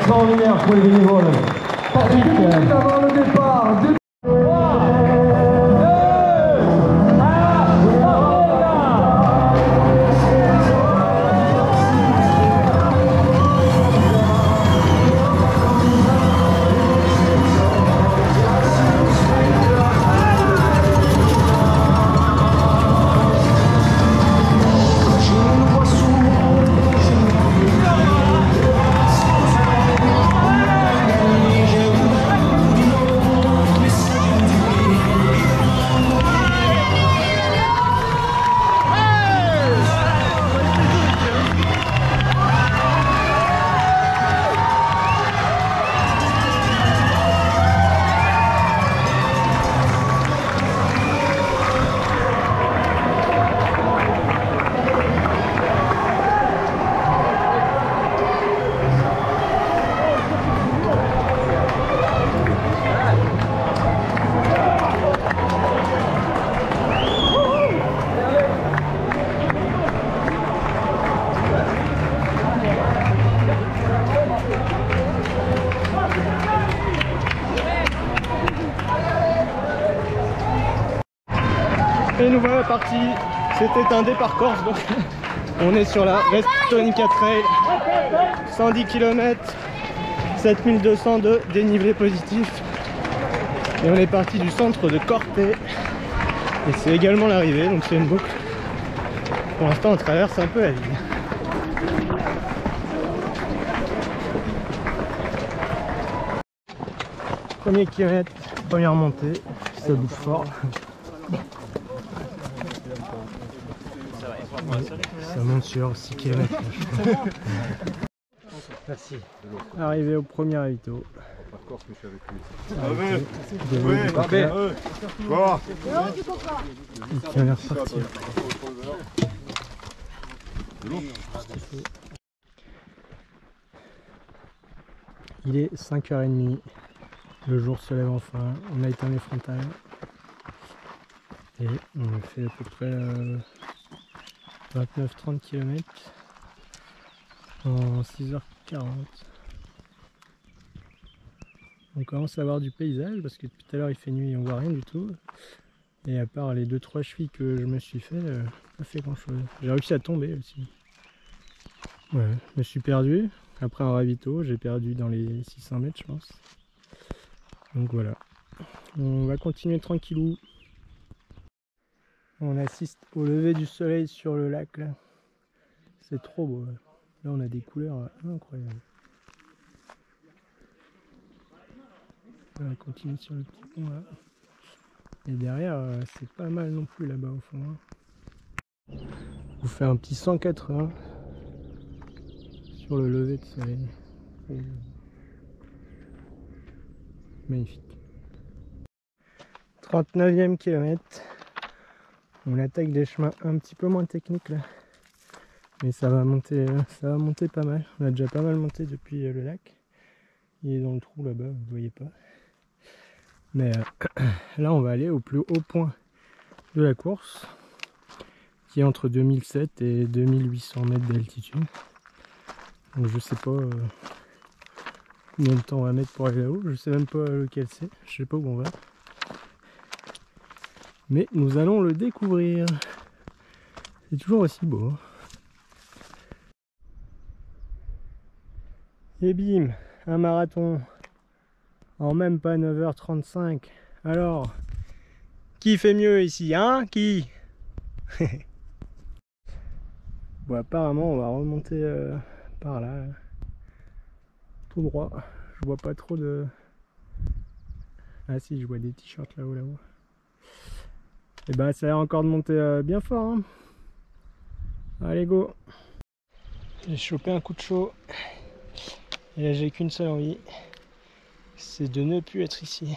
extraordinaire pour les bénévoles. Patrick. Avant le départ. Et nous voilà partis. C'était un départ corse, donc on est sur la Restonica Trail, 110 km, 7200 de dénivelé positif. Et on est parti du centre de Corte. Et c'est également l'arrivée, donc c'est une boucle. Pour l'instant on traverse un peu la ville. Premier kilomètre, première montée, ça bouge fort. Ça monte sur 6 km. Merci. Arrivé au premier ravito. Il a l'air sorti. Il est 5h30. Le jour se lève enfin. On a éteint les frontales. Et on a fait à peu près 29-30 km en 6h40. On commence à avoir du paysage parce que depuis tout à l'heure il fait nuit et on voit rien du tout. Et à part les 2-3 chevilles que je me suis fait, pas fait grand chose. J'ai réussi à tomber aussi. Ouais, je me suis perdu. Après un ravito, j'ai perdu dans les 600 mètres je pense. Donc voilà. On va continuer tranquillou. On assiste au lever du soleil sur le lac là. C'est trop beau. Là on a des couleurs incroyables. On va continuer sur le petit pont là. Et derrière c'est pas mal non plus là-bas au fond. Hein. Vous faites un petit 180 sur le lever de soleil. Magnifique. 39e kilomètre. On attaque des chemins un petit peu moins techniques là. Mais ça va monter pas mal. On a déjà pas mal monté depuis le lac. Il est dans le trou là-bas, vous voyez pas. Mais là on va aller au plus haut point de la course, qui est entre 2007 et 2800 mètres d'altitude. Donc je sais pas combien de temps on va mettre pour aller là-haut. Je sais même pas lequel c'est. Je sais pas où on va. Mais nous allons le découvrir. C'est toujours aussi beau. Hein. Et bim, un marathon en même pas 9h35. Alors, qui fait mieux ici, hein? Qui? Bon, apparemment, on va remonter par là. Tout droit. Je vois pas trop de... Ah si, je vois des t-shirts là-haut, là-haut. Et bah ça a l'air encore de monter bien fort. Hein. Allez go. J'ai chopé un coup de chaud. Et là j'ai qu'une seule envie. C'est de ne plus être ici.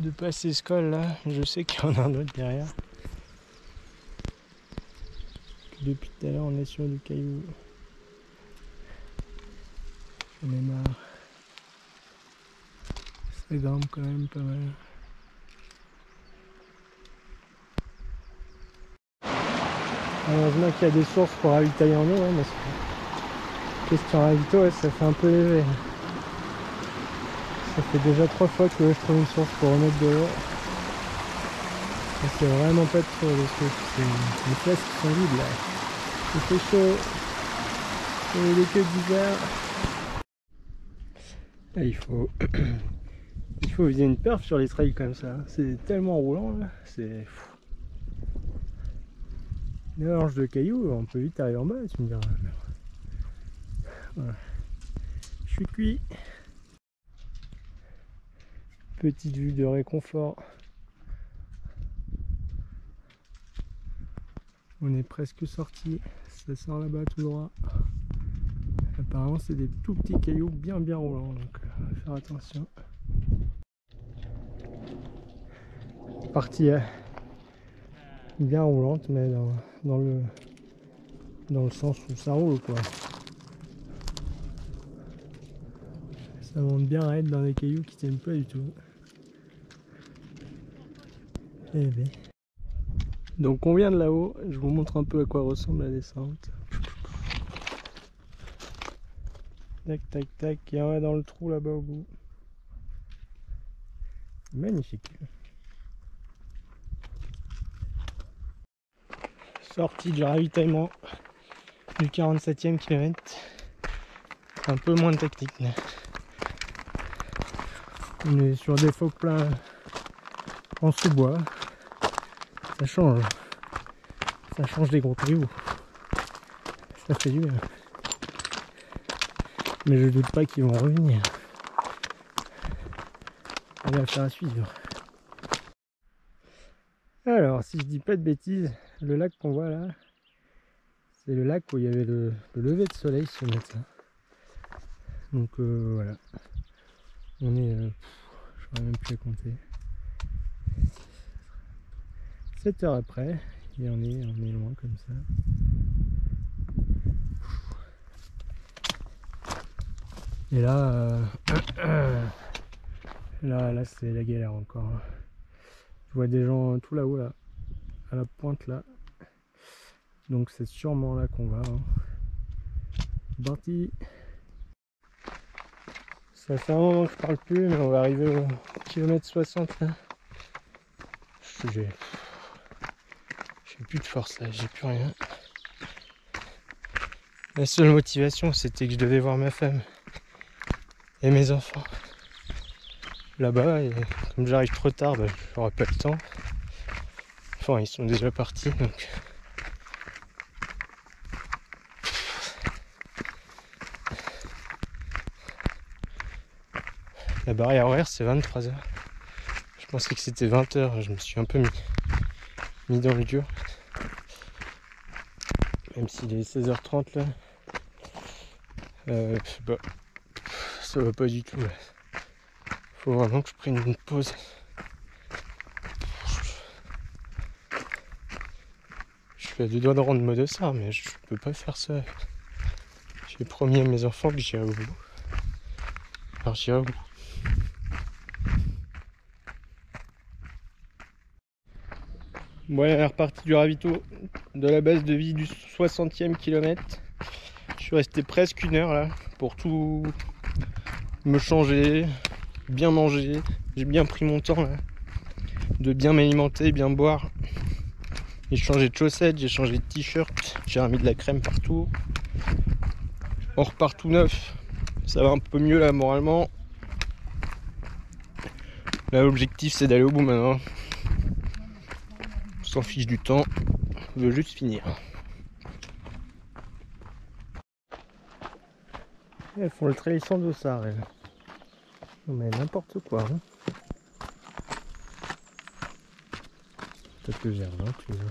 De passer ce col là. Je sais qu'il y en a un autre derrière. Depuis tout à l'heure on est sur du caillou. J'en ai marre. Ça grimpe quand même pas mal. Heureusement qu'il y a des sources pour ravitailler en eau, hein, parce Question ravito, ouais, ça fait un peu léger. Ça fait déjà 3 fois que je trouve une source pour remettre de l'eau. C'est vraiment pas trop le truc. C'est les places qui sont vides là. Il fait chaud. Et il est que 10 h. Il faut viser une perf sur les trails comme ça. C'est tellement roulant là. C'est fou. Une mélange de cailloux, on peut vite arriver en bas, tu me diras. Voilà. Je suis cuit. Petite vue de réconfort. On est presque sorti. Ça sort là-bas tout droit. Apparemment c'est des tout petits cailloux bien roulants, donc on va faire attention. Partie bien roulante, mais dans le sens où ça roule quoi. Ça monte bien raide dans des cailloux qui tiennent pas du tout. Eh bien. Donc on vient de là-haut, je vous montre un peu à quoi ressemble la descente. Tac tac tac, et on va dans le trou là-bas au bout. Magnifique. Sortie du ravitaillement du 47e kilomètre. Un peu moins de technique là. On est sur des faux plats en sous-bois. Ça change des gros cailloux. Ça fait du bien. Mais je doute pas qu'ils vont revenir. Allez, affaire à suivre. Alors, si je dis pas de bêtises, le lac qu'on voit là, c'est le lac où il y avait le lever de soleil ce matin. Donc voilà. On est, je n'aurais même plus à compter. 7 heures après, et on est loin comme ça. Et là, là c'est la galère encore. Je vois des gens tout là-haut là, à la pointe là. Donc c'est sûrement là qu'on va. Hein. C'est parti. Ça fait un moment que je parle plus, mais on va arriver au kilomètre 60 là. J'ai plus de force là, j'ai plus rien. La seule motivation c'était que je devais voir ma femme et mes enfants là-bas, et comme j'arrive trop tard, bah, j'aurai pas le temps. Enfin, ils sont déjà partis donc. La barrière horaire c'est 23 h. Je pensais que c'était 20 h, je me suis un peu mis dans le dur. Même s'il est 16 h 30 là. Bah, ça va pas du tout là. Faut vraiment que je prenne une pause. Je suis à 2 doigts de rendre mode ça, mais je peux pas faire ça. J'ai promis à mes enfants que j'irai au bout. Alors j'irai au bout. Bon, on est reparti du ravito de la base de vie du 60e kilomètre. Je suis resté presque 1 heure là pour tout me changer, bien manger. J'ai bien pris mon temps là, de bien m'alimenter, bien boire. J'ai changé de chaussettes, j'ai changé de t-shirt, j'ai remis de la crème partout. On repart tout neuf, ça va un peu mieux là moralement. Là l'objectif c'est d'aller au bout maintenant. On s'en fiche du temps, on veut juste finir. Elles font le trail sans dossard elles. Non mais n'importe quoi. Hein. Peut-être que j'ai rien, tu vois.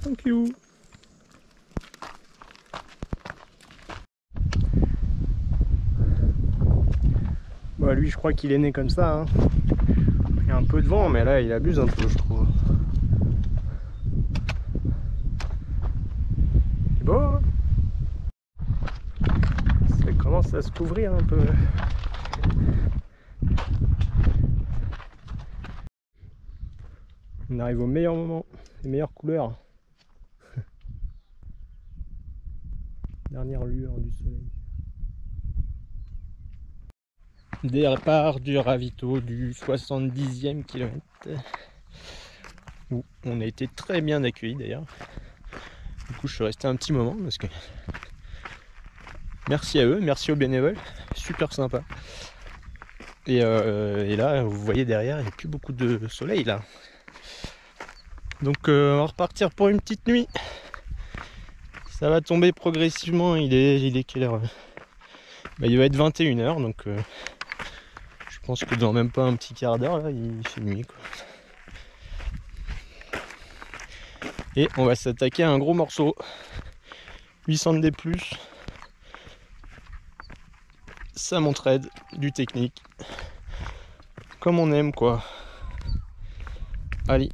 Thank you. Bah lui je crois qu'il est né comme ça. Hein. Il y a un peu de vent mais là il abuse un peu je trouve. C'est beau hein. Ça commence à se couvrir un peu. On arrive au meilleur moment, les meilleures couleurs. Dernière lueur du soleil. Départ du ravito du 70e kilomètre. Où on a été très bien accueillis d'ailleurs. Du coup je suis resté un petit moment parce que merci à eux, merci aux bénévoles, super sympa. Et là vous voyez derrière il n'y a plus beaucoup de soleil là. Donc on va repartir pour une petite nuit. Ça va tomber progressivement, il est quelle heure? Il va être 21h donc je pense que dans même pas un petit quart d'heure là il fait nuit quoi. Et on va s'attaquer à un gros morceau. 800 D+. Ça m'entraide, du technique. Comme on aime quoi. Allez,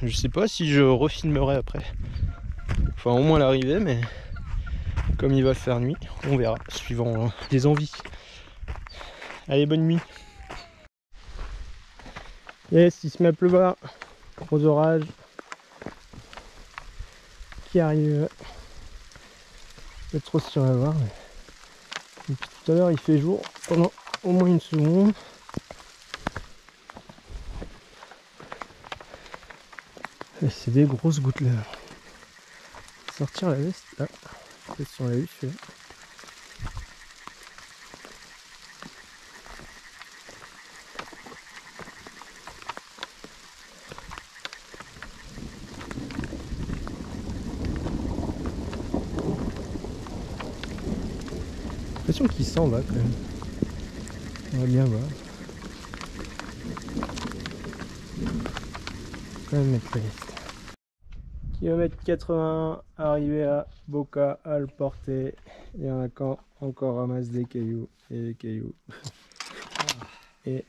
je sais pas si je refilmerai après. Enfin au moins l'arrivée, mais comme il va faire nuit, on verra, suivant les envies. Allez, bonne nuit. Yes, il se met à pleuvoir. Gros orage qui arrive. Pas trop si on va voir. Depuis tout à l'heure il fait jour pendant au moins une seconde. Et c'est des grosses gouttes là. Sortir la veste là. Peut-être si on l'a vu celui-là. J'ai l'impression qu'il s'en va quand même. On va bien voir. Quand même mettre la veste. Kilomètre 81, arrivé à Boca Alporte. Et un camp encore ramasse des cailloux et des cailloux. Et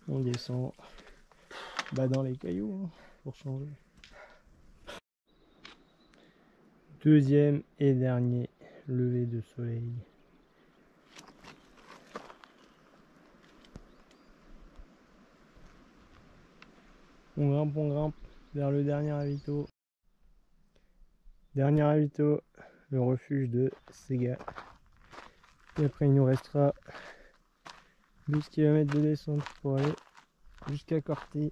on descend dans les cailloux pour changer. Deuxième et dernier lever de soleil. On grimpe vers le dernier ravito. Dernier ravito, le refuge de Sega. Et après il nous restera 12 km de descente pour aller jusqu'à Corti.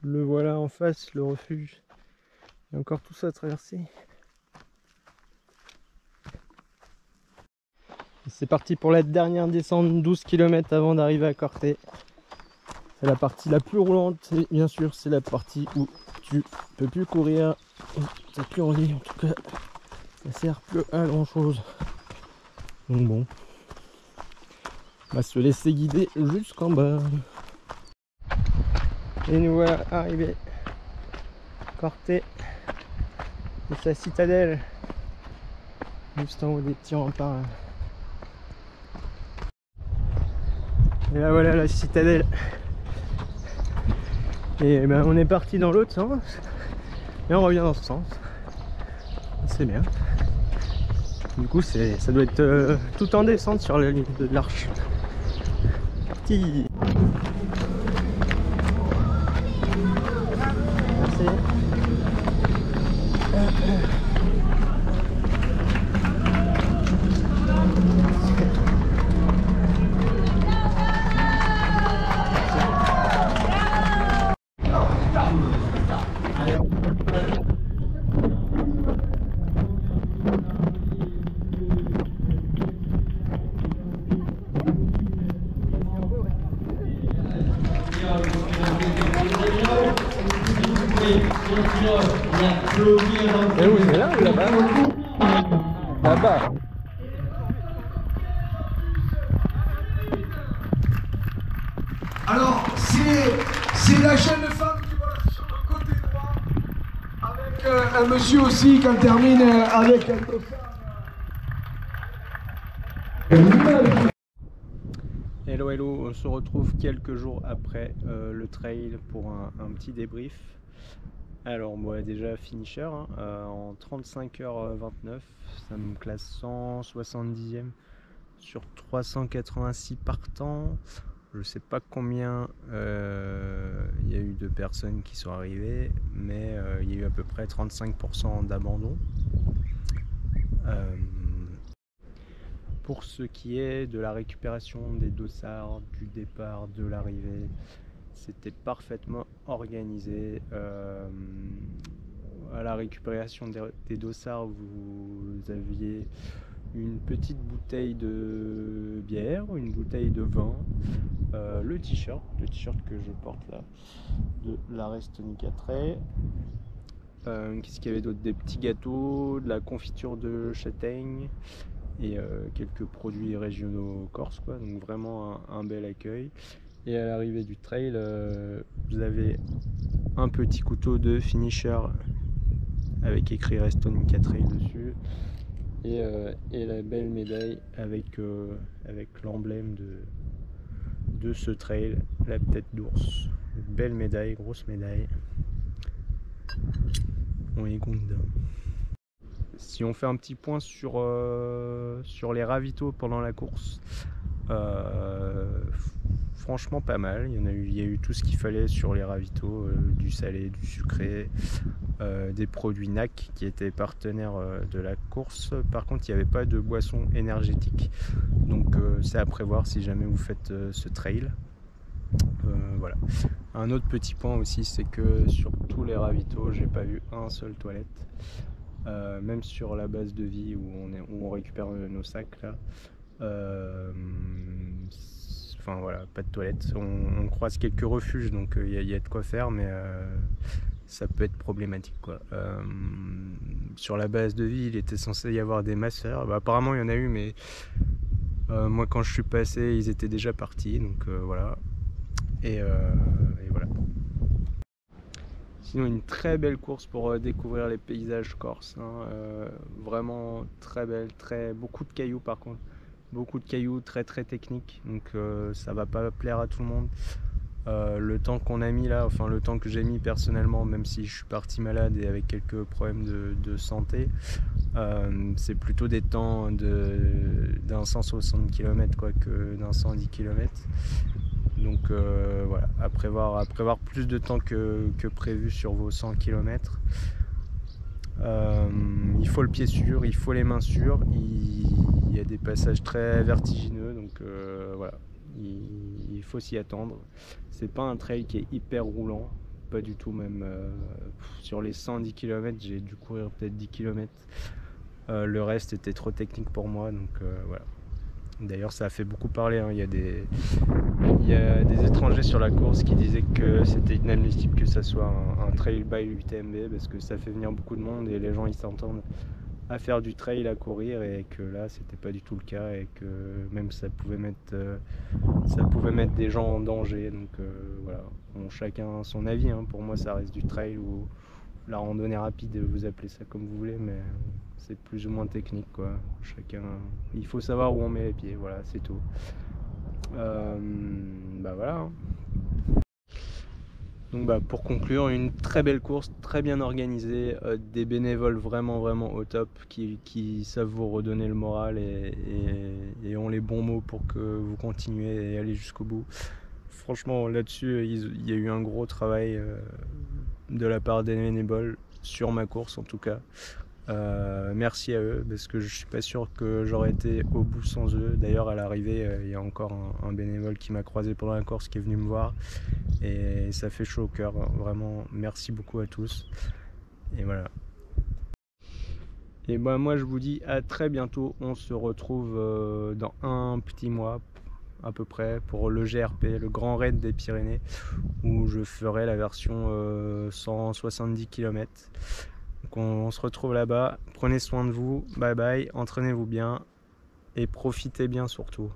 Le voilà en face, le refuge. Il y a encore tout ça à traverser. C'est parti pour la dernière descente, 12 km avant d'arriver à Corti. C'est la partie la plus roulante et bien sûr c'est la partie où tu peux plus courir, t'as plus envie, en tout cas ça sert plus à grand chose. Donc bon, on va se laisser guider jusqu'en bas. Et nous voilà arrivés Corte de sa citadelle, juste en haut des petits remparts. Et là voilà la citadelle. Et ben on est parti dans l'autre sens et on revient dans ce sens. C'est bien. Du coup ça doit être tout en descente sur la ligne de l'arche. Merci. Et oui, mais là ou là-bas? Là-bas. Alors, c'est la jeune femme qui va sur le côté droit, avec un monsieur aussi qui en termine avec un copain. Hello hello, on se retrouve quelques jours après le trail pour un petit débrief. Alors moi déjà finisher hein, en 35h29, ça me classe 170e sur 386 partants. Je ne sais pas combien il y a eu de personnes qui sont arrivées, mais il y a eu à peu près 35% d'abandon. Pour ce qui est de la récupération des dossards, du départ, de l'arrivée, c'était parfaitement organisé. À la récupération des dossards, vous aviez une petite bouteille de bière, une bouteille de vin, le t-shirt que je porte là, de la Restonica Trail. Qu'est-ce qu'il y avait d'autre? Des petits gâteaux, de la confiture de châtaigne et quelques produits régionaux corses, quoi. Donc vraiment un bel accueil. Et à l'arrivée du trail, vous avez un petit couteau de finisher avec écrit Restonica Trail dessus et la belle médaille avec l'emblème de ce trail, la tête d'ours. Belle médaille, grosse médaille. On est content. Si on fait un petit point sur les ravitaux pendant la course, franchement pas mal. Il y a eu tout ce qu'il fallait sur les ravitaux, du salé, du sucré, des produits NAC qui étaient partenaires de la course. Par contre, il n'y avait pas de boisson énergétique, donc c'est à prévoir si jamais vous faites ce trail. Voilà. Un autre petit point aussi, c'est que sur tous les ravitaux, j'ai pas vu un seul toilette. Même sur la base de vie où on récupère nos sacs là. Enfin voilà, pas de toilette. On croise quelques refuges, donc il y a de quoi faire, mais ça peut être problématique, quoi. Sur la base de vie, il était censé y avoir des masseurs. Bah, apparemment il y en a eu, mais moi quand je suis passé, ils étaient déjà partis, donc voilà. Et voilà. Sinon, une très belle course pour découvrir les paysages corses, hein. Vraiment très belle, beaucoup de cailloux par contre, beaucoup de cailloux, très techniques, donc ça va pas plaire à tout le monde. Le temps qu'on a mis là, enfin le temps que j'ai mis personnellement, même si je suis parti malade et avec quelques problèmes de santé, c'est plutôt des temps d'un 160 km quoi, que d'un 110 km. Donc voilà, à prévoir plus de temps que prévu sur vos 100 km. Il faut le pied sûr, il faut les mains sûres, il y a des passages très vertigineux, donc voilà, il faut s'y attendre. C'est pas un trail qui est hyper roulant, pas du tout même. Sur les 110 km, j'ai dû courir peut-être 10 km. Le reste était trop technique pour moi, donc voilà. D'ailleurs, ça a fait beaucoup parler, hein. Il y a des étrangers sur la course qui disaient que c'était inadmissible que ça soit un trail by l'UTMB parce que ça fait venir beaucoup de monde et les gens ils s'entendent à faire du trail, à courir, et que là c'était pas du tout le cas et que même ça pouvait mettre des gens en danger. Donc voilà, bon, chacun son avis, hein. Pour moi ça reste du trail ou la randonnée rapide, vous appelez ça comme vous voulez, mais c'est plus ou moins technique, quoi. Chacun, il faut savoir où on met les pieds, voilà, c'est tout. Bah voilà, hein. Donc bah, pour conclure, une très belle course, très bien organisée, des bénévoles vraiment au top qui savent vous redonner le moral et ont les bons mots pour que vous continuez et allez jusqu'au bout. Franchement, là-dessus, il y a eu un gros travail de la part des bénévoles sur ma course en tout cas. Merci à eux parce que je suis pas sûr que j'aurais été au bout sans eux. D'ailleurs à l'arrivée il y a encore un bénévole qui m'a croisé pendant la course qui est venu me voir et ça fait chaud au cœur, vraiment merci beaucoup à tous et voilà. Et bah moi je vous dis à très bientôt, on se retrouve dans un petit mois à peu près pour le GRP, le Grand Raid des Pyrénées, où je ferai la version 170 km. Donc on se retrouve là-bas, prenez soin de vous, bye bye, entraînez-vous bien et profitez bien surtout.